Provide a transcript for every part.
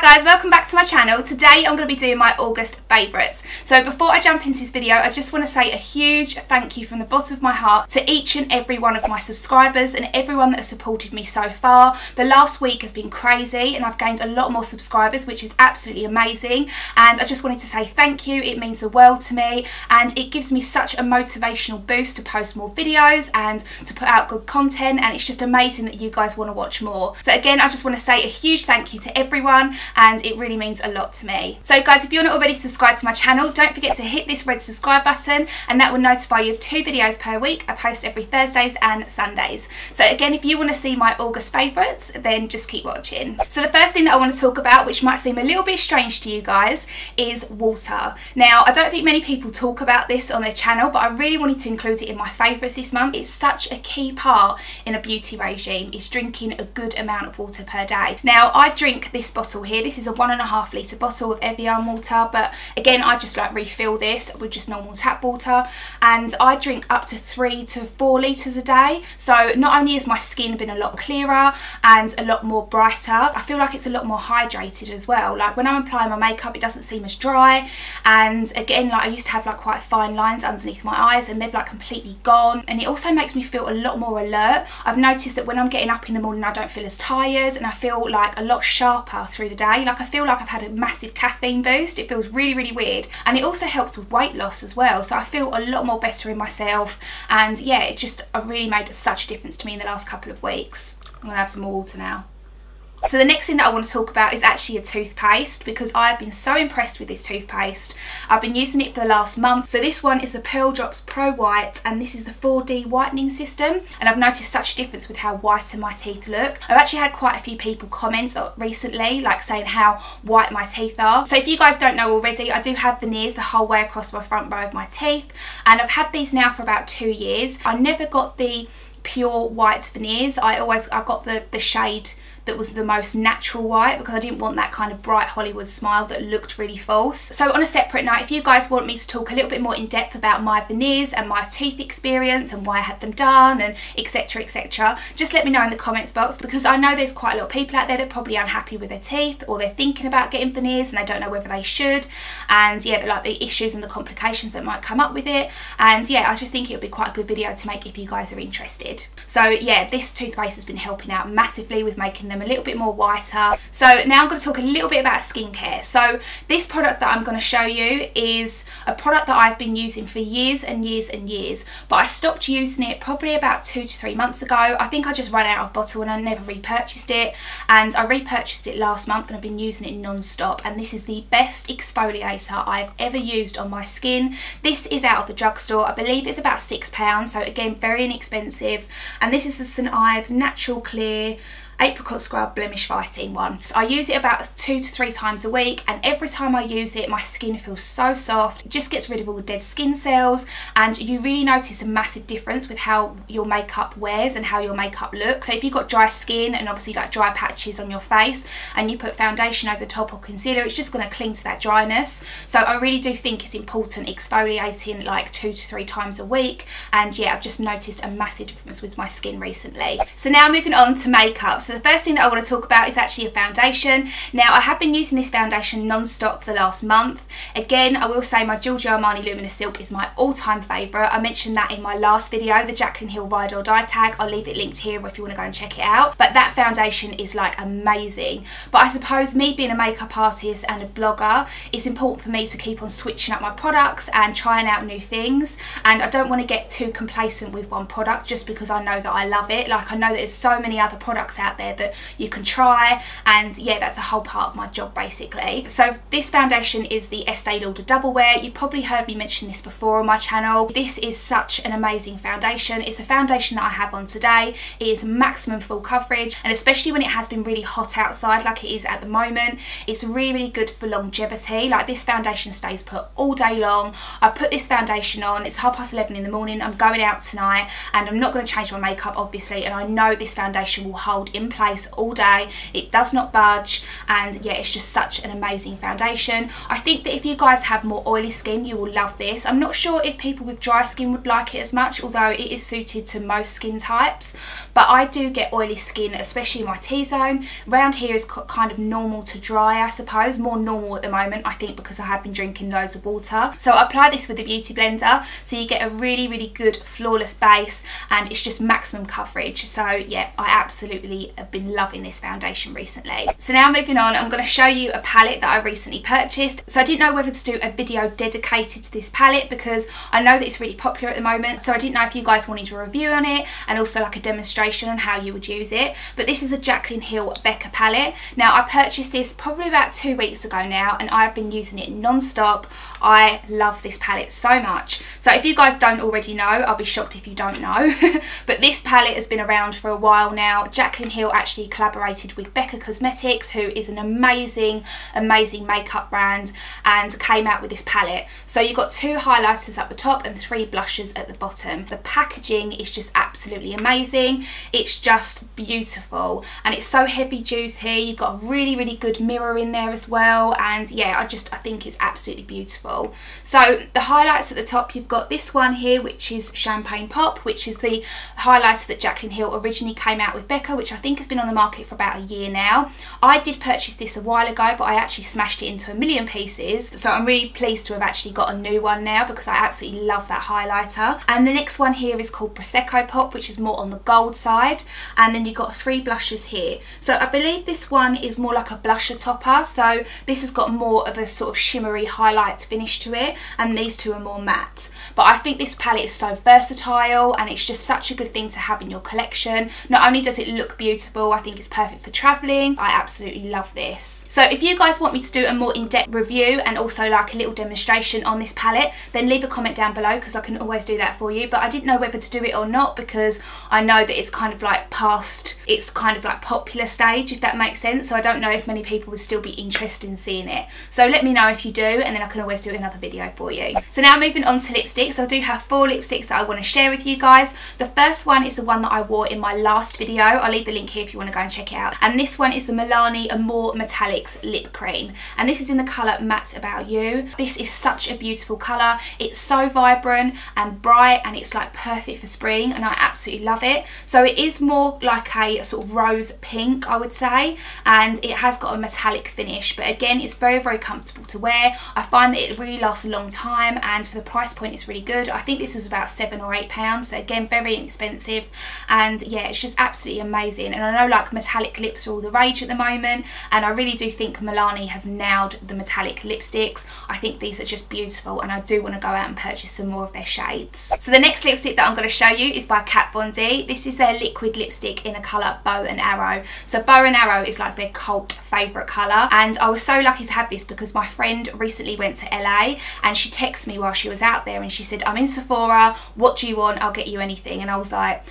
guys, welcome back to my channel. Today I'm going to be doing my August favourites. So before I jump into this video, I just want to say a huge thank you from the bottom of my heart to each and every one of my subscribers and everyone that has supported me so far. The last week has been crazy and I've gained a lot more subscribers, which is absolutely amazing, and I just wanted to say thank you. It means the world to me and it gives me such a motivational boost to post more videos and to put out good content, and it's just amazing that you guys want to watch more. So again, I just want to say a huge thank you to everyone, and it really means a lot to me. So guys, if you're not already subscribed to my channel, don't forget to hit this red subscribe button and that will notify you of 2 videos per week. I post every Thursdays and Sundays. So again, if you want to see my August favourites, then just keep watching. So the first thing that I want to talk about, which might seem a little bit strange to you guys, is water. Now, I don't think many people talk about this on their channel, but I really wanted to include it in my favourites this month. It's such a key part in a beauty regime, is drinking a good amount of water per day. Now, I drink this bottle here. This is a 1.5 litre bottle of Evian water, but again, I just like refill this with just normal tap water, and I drink up to 3 to 4 litres a day. So not only has my skin been a lot clearer and a lot more brighter, I feel like it's a lot more hydrated as well. Like when I'm applying my makeup, it doesn't seem as dry, and again, like I used to have like quite fine lines underneath my eyes and they've like completely gone, and it also makes me feel a lot more alert. I've noticed that when I'm getting up in the morning, I don't feel as tired and I feel like a lot sharper through the day. Like I feel like I've had a massive caffeine boost. It feels really, really weird, and it also helps with weight loss as well. So I feel a lot more better in myself, and yeah, it just really made such a difference to me in the last couple of weeks. I'm gonna have some more water now. So the next thing that I want to talk about is actually a toothpaste, because I've been so impressed with this toothpaste. I've been using it for the last month. So this one is the Pearl Drops Pro White, and this is the 4D whitening system, and I've noticed such a difference with how whiter my teeth look. I've actually had quite a few people comment recently, like saying how white my teeth are. So if you guys don't know already, I do have veneers the whole way across my front row of my teeth, and I've had these now for about 2 years. I never got the pure white veneers. I got the shade that was the most natural white, because I didn't want that kind of bright Hollywood smile that looked really false. So on a separate note, if you guys want me to talk a little bit more in depth about my veneers and my tooth experience and why I had them done and etc, just let me know in the comments box, because I know there's quite a lot of people out there that are probably unhappy with their teeth, or they're thinking about getting veneers and they don't know whether they should, and yeah, like the issues and the complications that might come up with it. And yeah, I just think it would be quite a good video to make if you guys are interested. So yeah, this toothpaste has been helping out massively with making them a little bit more whiter. So now I'm going to talk a little bit about skincare. So this product that I'm going to show you is a product that I've been using for years and years and years, but I stopped using it probably about 2 to 3 months ago. I think I just ran out of bottle and I never repurchased it, and I repurchased it last month and I've been using it non-stop, and this is the best exfoliator I've ever used on my skin. This is out of the drugstore. I believe it's about £6, so again, very inexpensive, and this is the St. Ives Natural Clear Apricot Scrub Blemish Fighting one. So I use it about 2 to 3 times a week, and every time I use it, my skin feels so soft. It just gets rid of all the dead skin cells, and you really notice a massive difference with how your makeup wears and how your makeup looks. So if you've got dry skin and obviously like dry patches on your face, and you put foundation over the top or concealer, it's just going to cling to that dryness. So I really do think it's important exfoliating like 2 to 3 times a week, and yeah, I've just noticed a massive difference with my skin recently. So now moving on to makeup. So the first thing that I want to talk about is actually a foundation. Now I have been using this foundation non-stop for the last month. Again, I will say my Giorgio Armani Luminous Silk is my all-time favourite. I mentioned that in my last video, the JACLYN Hill Ride or Die tag. I'll leave it linked here if you want to go and check it out. But that foundation is like amazing. But I suppose me being a makeup artist and a blogger, it's important for me to keep on switching up my products and trying out new things. And I don't want to get too complacent with one product just because I know that I love it. Like I know that there's so many other products out there that you can try, and yeah, that's a whole part of my job basically. So this foundation is the Estee Lauder Double Wear. You've probably heard me mention this before on my channel. This is such an amazing foundation. It's a foundation that I have on today. It is maximum full coverage, and especially when it has been really hot outside like it is at the moment, it's really, really good for longevity. Like this foundation stays put all day long. I put this foundation on, it's 11:30 in the morning, I'm going out tonight and I'm not going to change my makeup obviously, and I know this foundation will hold in in place all day. It does not budge, and yeah, it's just such an amazing foundation. I think that if you guys have more oily skin, you will love this. I'm not sure if people with dry skin would like it as much, although it is suited to most skin types, but I do get oily skin, especially in my T-zone. Around here is kind of normal to dry, I suppose, more normal at the moment, I think, because I have been drinking loads of water. So I apply this with the beauty blender, so you get a really good flawless base, and it's just maximum coverage. So yeah, I absolutely have been loving this foundation recently. So now moving on, I'm going to show you a palette that I recently purchased. So I didn't know whether to do a video dedicated to this palette because I know that it's really popular at the moment, so I didn't know if you guys wanted a review on it and also like a demonstration on how you would use it. But this is the JACLYN Hill Becca palette. Now I purchased this probably about 2 weeks ago now, and I've been using it non-stop. I love this palette so much. So if you guys don't already know, I'll be shocked if you don't know, but this palette has been around for a while now. JACLYN Hill actually collaborated with Becca Cosmetics, who is an amazing makeup brand, and came out with this palette. So you've got 2 highlighters at the top and 3 blushes at the bottom. The packaging is just absolutely amazing. It's just beautiful, and it's so heavy duty. You've got a really good mirror in there as well, and yeah, I think it's absolutely beautiful. So the highlights at the top, you've got this one here, which is Champagne Pop, which is the highlighter that JACLYN Hill originally came out with Becca, which I think has been on the market for about a year now. I did purchase this a while ago, but I actually smashed it into a million pieces, so I'm really pleased to have actually got a new one now because I absolutely love that highlighter. And the next one here is called Prosecco Pop, which is more on the gold side, and then you've got 3 blushes here. So I believe this one is more like a blusher topper, so this has got more of a sort of shimmery highlight finish to it, and these 2 are more matte. But I think this palette is so versatile, and it's just such a good thing to have in your collection. Not only does it look beautiful, I think it's perfect for travelling. I absolutely love this. So if you guys want me to do a more in-depth review and also like a little demonstration on this palette, then leave a comment down below because I can always do that for you. But I didn't know whether to do it or not because I know that it's kind of like past its kind of like popular stage, if that makes sense. So I don't know if many people would still be interested in seeing it. So let me know if you do, and then I can always do another video for you. So now moving on to lipsticks, I do have 4 lipsticks that I want to share with you guys. The first one is the one that I wore in my last video. I'll leave the link here if you want to go and check it out. And this one is the Milani More Metallics Lip Cream, and this is in the colour Matte About You. This is such a beautiful colour. It's so vibrant and bright, and it's like perfect for spring, and I absolutely love it. So it is more like a sort of rose pink, I would say, and it has got a metallic finish, but again, it's very comfortable to wear. I find that it really lasts a long time, and for the price point it's really good. I think this was about £7 or £8, so again, very inexpensive, and yeah, it's just absolutely amazing. And I know like metallic lips are all the rage at the moment, and I really do think Milani have nailed the metallic lipsticks. I think these are just beautiful, and I do want to go out and purchase some more of their shades. So the next lipstick that I'm going to show you is by Kat Von D. This is their liquid lipstick in the colour Bow and Arrow. So Bow and Arrow is like their cult favourite colour, and I was so lucky to have this because my friend recently went to LA, and she texted me while she was out there, and she said, I'm in Sephora, what do you want? I'll get you anything. And I was like,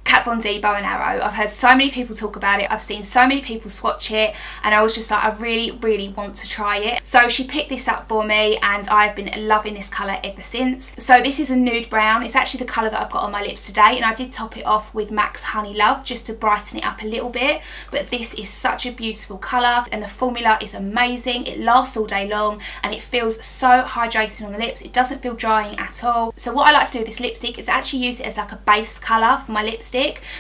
Kat Von D Bow and Arrow. I've heard so many people talk about it, I've seen so many people swatch it, and I was just like, I really want to try it. So she picked this up for me, and I've been loving this colour ever since. So this is a nude brown. It's actually the colour that I've got on my lips today, and I did top it off with MAC's Honey Love just to brighten it up a little bit. But this is such a beautiful colour, and the formula is amazing. It lasts all day long, and it feels so hydrating on the lips. It doesn't feel drying at all. So what I like to do with this lipstick is actually use it as like a base colour for my lipstick.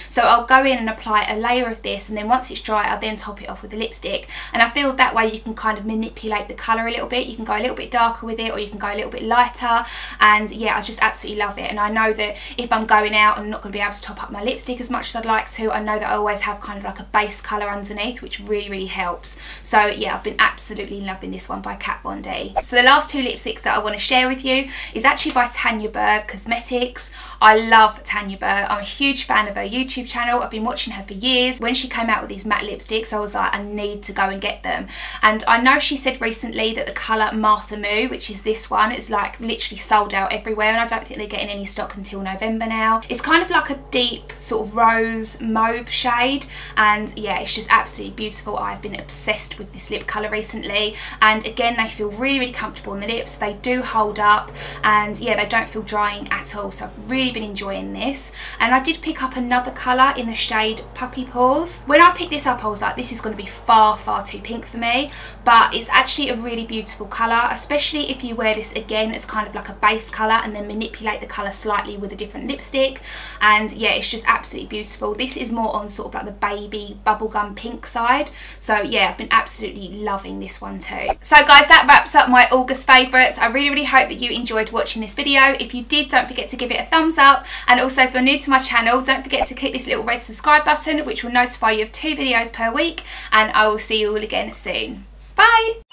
So I'll go in and apply a layer of this, and then once it's dry, I'll then top it off with the lipstick. And I feel that way you can kind of manipulate the colour a little bit. You can go a little bit darker with it, or you can go a little bit lighter. And yeah, I just absolutely love it. And I know that if I'm going out, I'm not going to be able to top up my lipstick as much as I'd like to. I know that I always have kind of like a base colour underneath, which really helps. So yeah, I've been absolutely loving this one by Kat Von D. So the last 2 lipsticks that I want to share with you is actually by Tanya Burr Cosmetics. I love Tanya Burr. I'm a huge fan of her YouTube channel. I've been watching her for years. When she came out with these matte lipsticks, I was like, I need to go and get them. And I know she said recently that the colour Martha Moo, which is this one, is like literally sold out everywhere, and I don't think they're getting any stock until November now. It's kind of like a deep sort of rose mauve shade, and yeah, it's just absolutely beautiful. I've been obsessed with this lip colour recently, and again, they feel really comfortable on the lips. They do hold up, and yeah, they don't feel drying at all. So I've really been enjoying this. And I did pick up another colour in the shade Puppy Paws. When I picked this up I was like, this is going to be far too pink for me, but it's actually a really beautiful colour, especially if you wear this again as kind of like a base colour and then manipulate the colour slightly with a different lipstick. And yeah, it's just absolutely beautiful. This is more on sort of like the baby bubblegum pink side, so yeah, I've been absolutely loving this one too. So guys, that wraps up my August favourites. I really hope that you enjoyed watching this video. If you did, don't forget to give it a thumbs up, and also if you're new to my channel, don't forget to click this little red subscribe button, which will notify you of 2 videos per week, and I will see you all again soon. Bye!